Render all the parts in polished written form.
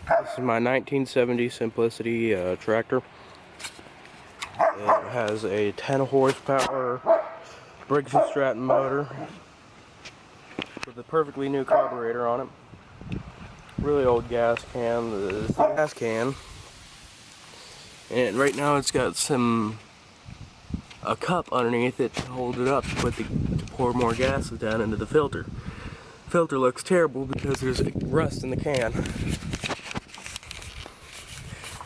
This is my 1970 Simplicity tractor. It has a 10 horsepower Briggs & Stratton motor with a perfectly new carburetor on it. Really old gas can. This is a gas can, and right now it's got a cup underneath it to hold it up to pour more gases down into the filter. Filter looks terrible because there's rust in the can.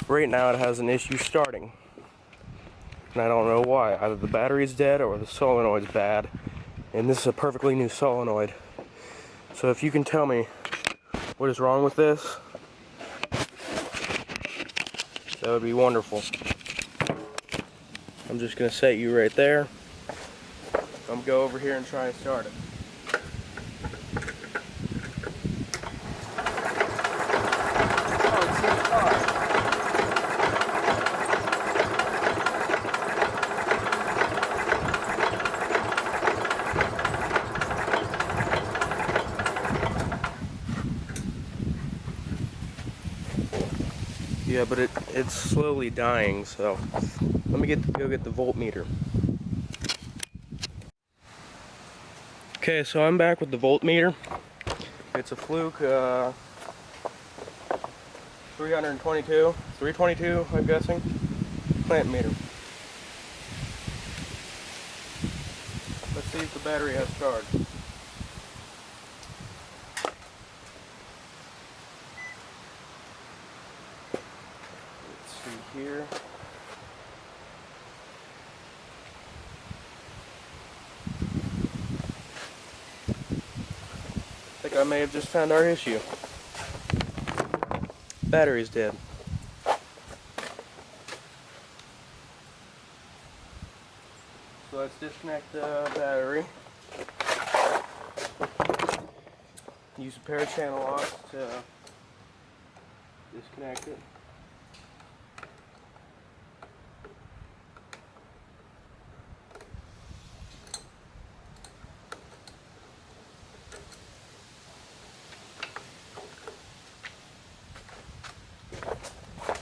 Right now it has an issue starting, and I don't know why. Either the battery's dead or the solenoid's bad, and this is a perfectly new solenoid. So if you can tell me what is wrong with this, that would be wonderful. I'm just gonna set you right there. I'm gonna go over here and try and start it. Yeah, but it's slowly dying, so let me go get the voltmeter. Okay, so I'm back with the voltmeter. It's a Fluke 322, I'm guessing, clamp meter. Let's see if the battery has charge. Let's see here. I think I may have just found our issue. Battery's dead. So let's disconnect the battery. Use a pair of channel locks to disconnect it.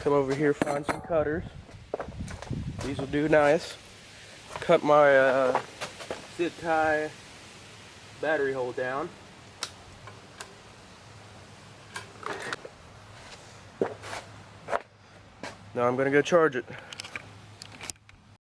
Come over here, find some cutters. These will do nice. Cut my zip tie battery hole down. Now I'm gonna go charge it.